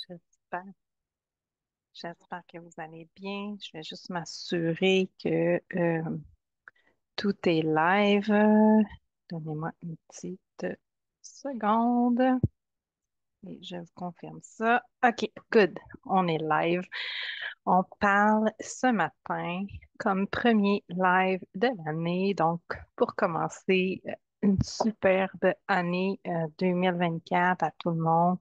J'espère, j'espère que vous allez bien. Je vais juste m'assurer que tout est live. Donnez-moi une petite seconde et je vous confirme ça. OK, good. On est live. On parle ce matin comme premier live de l'année. Donc, pour commencer, une superbe année 2024 à tout le monde.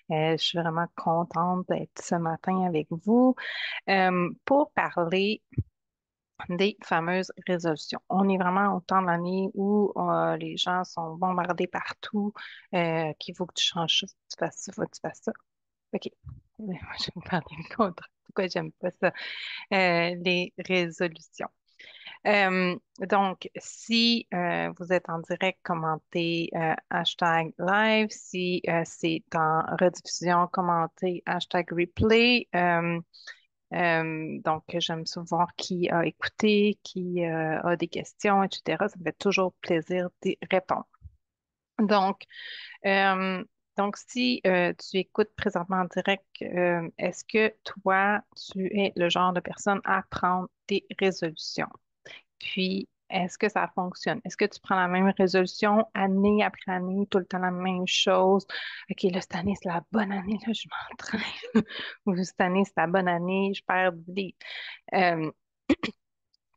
Je suis vraiment contente d'être ce matin avec vous pour parler des fameuses résolutions. On est vraiment au temps de l'année où les gens sont bombardés partout, qu'il faut que tu changes ça, faut que tu fasses ça, faut que tu fasses ça. OK. Moi, je vais vous parler le contraire. Pourquoi j'aime pas ça? Les résolutions. Donc, si vous êtes en direct, commentez hashtag live. Si c'est en rediffusion, commentez hashtag replay. Donc, j'aime savoir qui a écouté, qui a des questions, etc. Ça me fait toujours plaisir d'y répondre. Donc, euh, donc, si tu écoutes présentement en direct, est-ce que toi, tu es le genre de personne à prendre des résolutions? Puis, est-ce que ça fonctionne? Est-ce que tu prends la même résolution année après année, tout le temps la même chose? OK, là, cette année, c'est la bonne année, là, je m'entraîne. Ou cette année, c'est la bonne année, je perds du livre. Euh,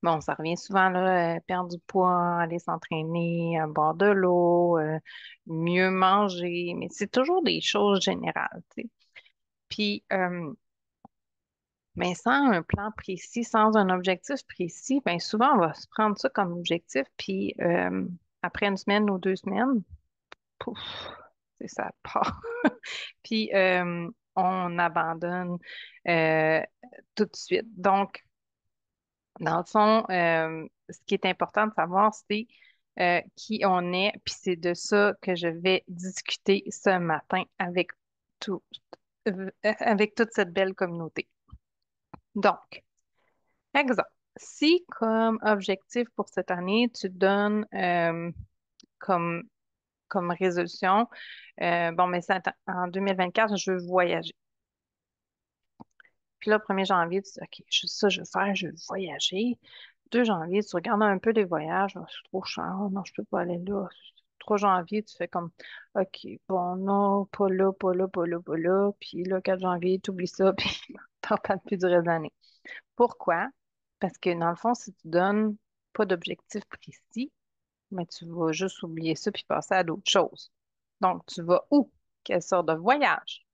bon, ça revient souvent, là, perdre du poids, aller s'entraîner, boire de l'eau, mieux manger, mais c'est toujours des choses générales, tu sais. Puis, mais sans un plan précis, sans un objectif précis, bien souvent, on va se prendre ça comme objectif, puis après une semaine ou 2 semaines, pouf, c'est ça part. Puis on abandonne euh, tout de suite. Donc, dans le fond, ce qui est important de savoir, c'est qui on est, puis c'est de ça que je vais discuter ce matin tout, avec toute cette belle communauté. Donc, exemple, si comme objectif pour cette année, tu donnes comme, comme résolution, bon, mais ça, en 2024, je veux voyager. Puis là, 1er janvier, tu dis, OK, ça, je veux faire, je veux voyager. 2 janvier, tu regardes un peu les voyages, oh, c'est trop cher, oh, non, je peux pas aller là. 3 janvier, tu fais comme, OK, bon, non, pas là, pas là, pas là, pas là. Puis là, 4 janvier, tu oublies ça, puis t'en parles plus du reste de l'année. Pourquoi? Parce que dans le fond, si tu donnes pas d'objectif précis, mais tu vas juste oublier ça puis passer à d'autres choses. Donc, tu vas où? Quelle sorte de voyage?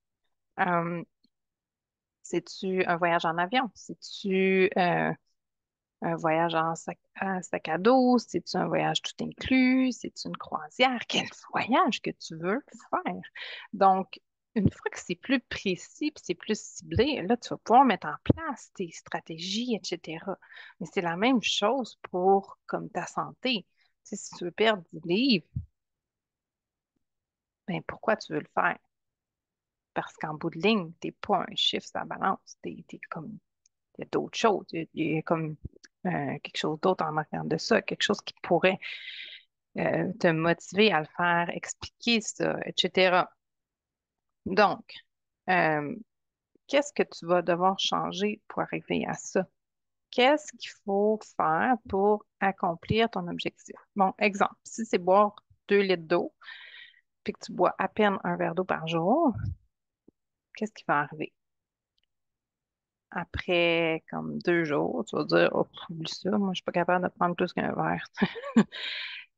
Euh, c'est-tu un voyage en avion? C'est-tu un voyage en sac à dos? C'est-tu un voyage tout inclus? C'est-tu une croisière? Quel voyage que tu veux faire? Donc, une fois que c'est plus précis puis c'est plus ciblé, là, tu vas pouvoir mettre en place tes stratégies, etc. Mais c'est la même chose pour comme ta santé. Tu sais, si tu veux perdre 10 livres, ben pourquoi tu veux le faire? Parce qu'en bout de ligne, t'es pas un chiffre, ça balance. T'es comme, il y a d'autres choses. Il y a comme quelque chose d'autre en arrière de ça, quelque chose qui pourrait te motiver à le faire, expliquer ça, etc. Donc, euh, qu'est-ce que tu vas devoir changer pour arriver à ça? Qu'est-ce qu'il faut faire pour accomplir ton objectif? Bon, exemple, si c'est boire 2 litres d'eau, puis que tu bois à peine un verre d'eau par jour, qu'est-ce qui va arriver? Après comme 2 jours, tu vas dire, oh, oublie ça, moi, je suis pas capable de prendre plus qu'un verre.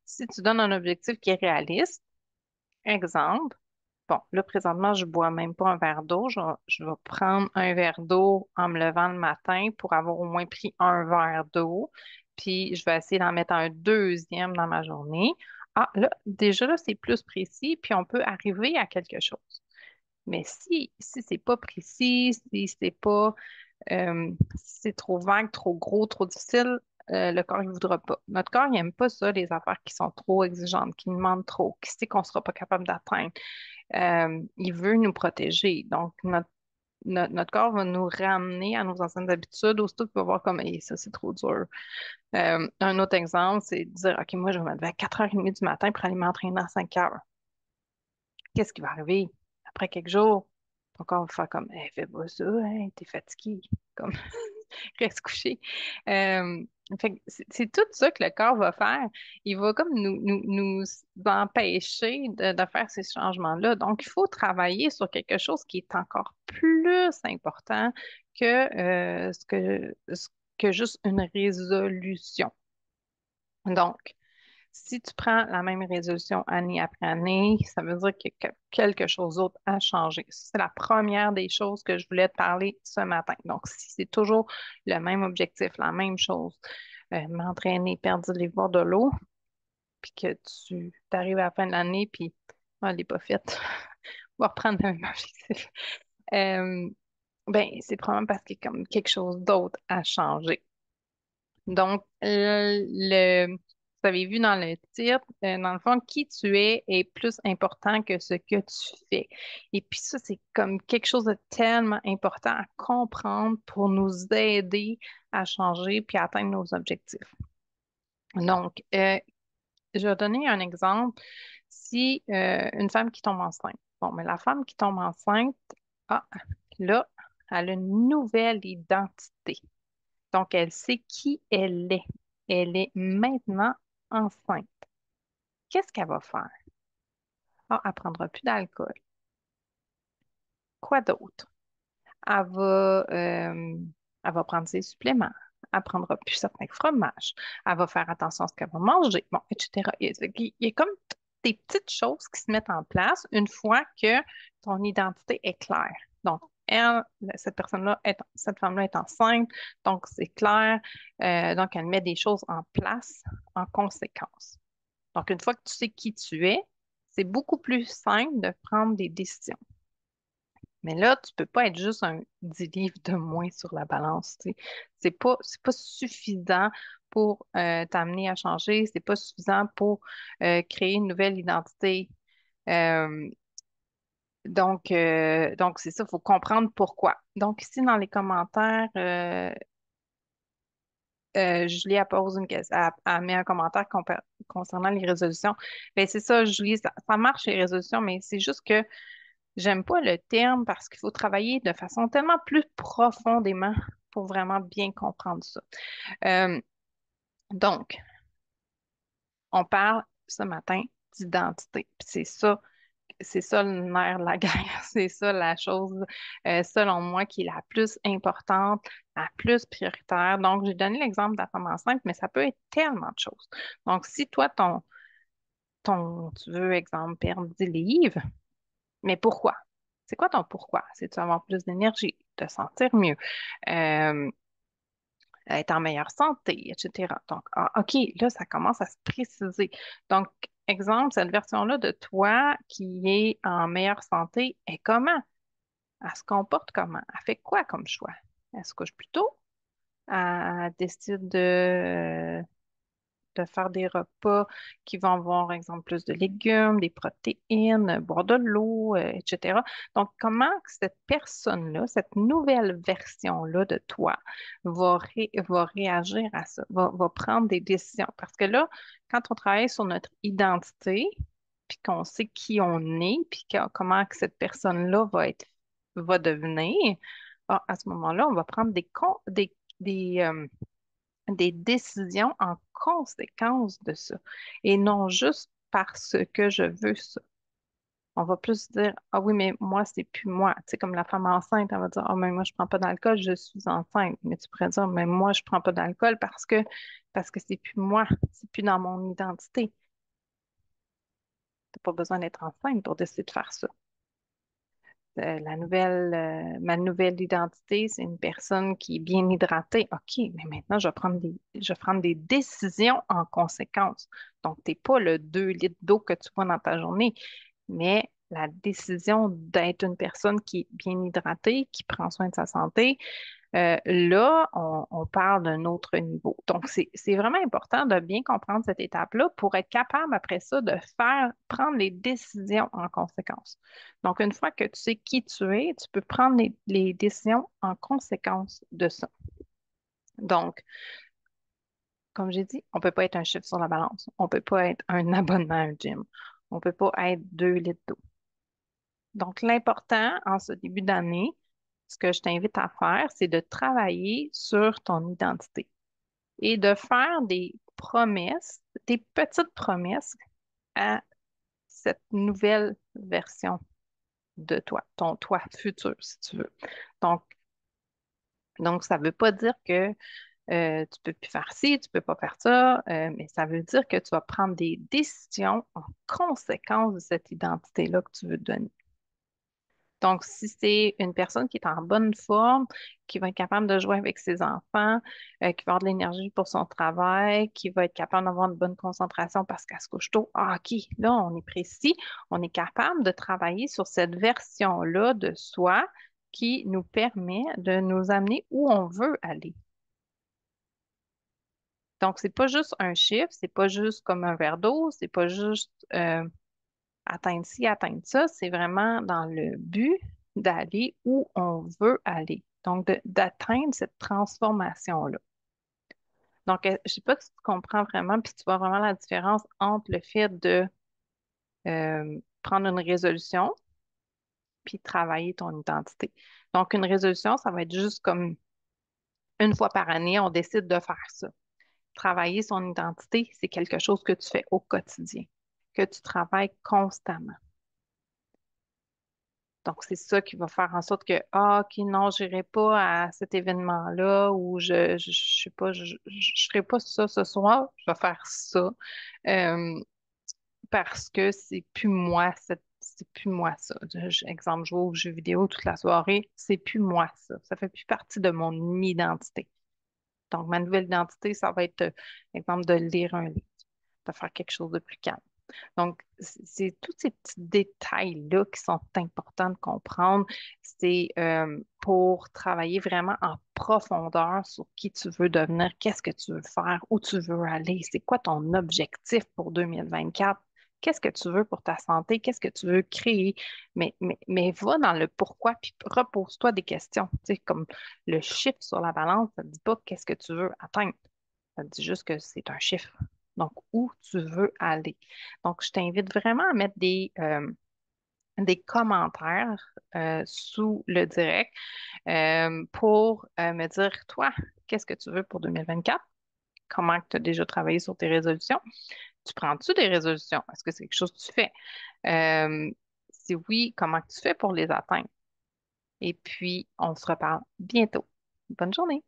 Si tu donnes un objectif qui est réaliste, exemple, bon, là, présentement, je bois même pas un verre d'eau. Je vais prendre un verre d'eau en me levant le matin pour avoir au moins pris un verre d'eau. Puis, je vais essayer d'en mettre un deuxième dans ma journée. Ah, là, déjà, là, c'est plus précis, puis on peut arriver à quelque chose. Mais si c'est pas précis, si c'est pas si c'est trop vague, trop gros, trop difficile, le corps, il voudra pas. Notre corps, il n'aime pas ça, les affaires qui sont trop exigeantes, qui demandent trop, qui sait qu'on ne sera pas capable d'atteindre. Il veut nous protéger. Donc, notre corps va nous ramener à nos anciennes habitudes, aussitôt qu'il va voir comme, hey, ça, c'est trop dur. Un autre exemple, c'est de dire, OK, moi, je vais me lever à 4h30 du matin pour aller m'entraîner à 5 heures. Qu'est-ce qui va arriver? Après quelques jours, ton corps va faire comme, hey, fais pas ça, hein, t'es fatigué. Comme, reste couché. Euh, fait que c'est tout ça que le corps va faire. Il va comme nous empêcher de faire ces changements-là. Donc, il faut travailler sur quelque chose qui est encore plus important que, ce que juste une résolution. Donc, si tu prends la même résolution année après année, ça veut dire qu'il y a quelque chose d'autre à changer. Ça, c'est la première des choses que je voulais te parler ce matin. Donc, si c'est toujours le même objectif, la même chose, m'entraîner, perdre du livre, boire de l'eau, puis que tu arrives à la fin de l'année, puis ah, elle n'est pas faite, on va reprendre le même objectif. Euh, ben, c'est probablement parce qu'il y a comme quelque chose d'autre à changer. Donc, vous avez vu dans le titre, dans le fond, qui tu es est plus important que ce que tu fais. Et puis ça, c'est comme quelque chose de tellement important à comprendre pour nous aider à changer puis à atteindre nos objectifs. Donc, je vais donner un exemple. Si une femme qui tombe enceinte, bon, mais la femme qui tombe enceinte, ah, là, elle a une nouvelle identité. Donc, elle sait qui elle est. Elle est maintenant enceinte. Qu'est-ce qu'elle va faire? Ah, elle ne prendra plus d'alcool. Quoi d'autre? Elle va, euh, elle va prendre ses suppléments. Elle ne prendra plus certains fromages. Elle va faire attention à ce qu'elle va manger, bon, etc. Il y a comme des petites choses qui se mettent en place une fois que ton identité est claire. Donc, elle, cette personne-là, cette femme-là est enceinte, donc c'est clair. Donc, elle met des choses en place en conséquence. Donc, une fois que tu sais qui tu es, c'est beaucoup plus simple de prendre des décisions. Mais là, tu peux pas être juste un 10 livres de moins sur la balance, tu sais. C'est pas suffisant pour t'amener à changer, c'est pas suffisant pour créer une nouvelle identité. Euh, donc c'est ça, il faut comprendre pourquoi. Donc, ici, dans les commentaires, Julie elle pose une question, elle met un commentaire concernant les résolutions. Ben, c'est ça, Julie, ça marche les résolutions, mais c'est juste que j'aime pas le terme parce qu'il faut travailler de façon tellement plus profondément pour vraiment bien comprendre ça. Euh, donc, on parle ce matin d'identité. Puis c'est ça le nerf de la guerre. C'est ça la chose, selon moi, qui est la plus importante, la plus prioritaire. Donc, j'ai donné l'exemple de la femme enceinte, mais ça peut être tellement de choses. Donc, si toi, tu veux, exemple, perdre 10 livres, mais pourquoi? C'est quoi ton pourquoi? C'est-tu avoir plus d'énergie, te sentir mieux, euh, être en meilleure santé, etc. Donc, ah, OK, là, ça commence à se préciser. Donc, exemple, cette version-là de toi qui est en meilleure santé est comment? Elle se comporte comment? Elle fait quoi comme choix? Elle se couche plus tôt? Elle décide de faire des repas qui vont avoir, exemple, plus de légumes, des protéines, boire de l'eau, etc. Donc, comment que cette personne-là, cette nouvelle version-là de toi va réagir à ça, va prendre des décisions? Parce que là, quand on travaille sur notre identité, puis qu'on sait qui on est, puis comment que cette personne-là va devenir, ah, à ce moment-là, on va prendre des décisions en conséquence de ça et non juste parce que je veux ça. On va plus dire, ah oui, mais moi, c'est plus moi. Tu sais, comme la femme enceinte, elle va dire, ah, mais moi, je prends pas d'alcool, je suis enceinte. Mais tu pourrais dire, mais moi, je prends pas d'alcool parce que c'est plus moi, c'est plus dans mon identité. T'as pas besoin d'être enceinte pour décider de faire ça. Ma nouvelle identité, c'est une personne qui est bien hydratée. OK, mais maintenant, je vais prendre des décisions en conséquence. Donc, tu n'es pas le 2 litres d'eau que tu bois dans ta journée, mais la décision d'être une personne qui est bien hydratée, qui prend soin de sa santé, là, on parle d'un autre niveau. Donc, c'est vraiment important de bien comprendre cette étape-là pour être capable après ça de prendre les décisions en conséquence. Donc, une fois que tu sais qui tu es, tu peux prendre les décisions en conséquence de ça. Donc, comme j'ai dit, on ne peut pas être un chiffre sur la balance. On ne peut pas être un abonnement à un gym. On ne peut pas être 2 litres d'eau. Donc, l'important en ce début d'année, ce que je t'invite à faire, c'est de travailler sur ton identité et de faire des promesses, des petites promesses à cette nouvelle version de toi, ton toi futur, si tu veux. Donc, ça ne veut pas dire que tu peux plus faire ci, tu peux pas faire ça, mais ça veut dire que tu vas prendre des décisions en conséquence de cette identité-là que tu veux te donner. Donc, si c'est une personne qui est en bonne forme, qui va être capable de jouer avec ses enfants, qui va avoir de l'énergie pour son travail, qui va être capable d'avoir une bonne concentration parce qu'elle se couche tôt, ah, OK, là, on est précis, on est capable de travailler sur cette version-là de soi qui nous permet de nous amener où on veut aller. Donc, c'est pas juste un chiffre, c'est pas juste comme un verre d'eau, c'est pas juste atteindre ci, atteindre ça, c'est vraiment dans le but d'aller où on veut aller. Donc, d'atteindre cette transformation-là. Donc, je sais pas si tu comprends vraiment, puis tu vois vraiment la différence entre le fait de prendre une résolution puis travailler ton identité. Donc, une résolution, ça va être juste comme une fois par année, on décide de faire ça. Travailler son identité, c'est quelque chose que tu fais au quotidien, que tu travailles constamment. Donc, c'est ça qui va faire en sorte que, ah, OK, non, j'irai pas à cet événement-là ou je sais pas, je ferai pas ça ce soir, je vais faire ça parce que c'est plus moi ça. Exemple, jouer aux jeux vidéo toute la soirée, c'est plus moi ça. Ça fait plus partie de mon identité. Donc, ma nouvelle identité, ça va être, exemple, de lire un livre, de faire quelque chose de plus calme. Donc, c'est tous ces petits détails-là qui sont importants de comprendre. C'est pour travailler vraiment en profondeur sur qui tu veux devenir, qu'est-ce que tu veux faire, où tu veux aller, c'est quoi ton objectif pour 2024. Qu'est-ce que tu veux pour ta santé? Qu'est-ce que tu veux créer? Mais va dans le pourquoi, puis repose-toi des questions. Tu sais, comme le chiffre sur la balance, ça ne dit pas qu'est-ce que tu veux atteindre. Ça dit juste que c'est un chiffre. Donc, où tu veux aller. Donc, je t'invite vraiment à mettre des commentaires sous le direct pour me dire, toi, qu'est-ce que tu veux pour 2024? Comment tu as déjà travaillé sur tes résolutions? Tu prends-tu des résolutions? Est-ce que c'est quelque chose que tu fais? Euh, si oui, comment tu fais pour les atteindre? Et puis, on se reparle bientôt. Bonne journée!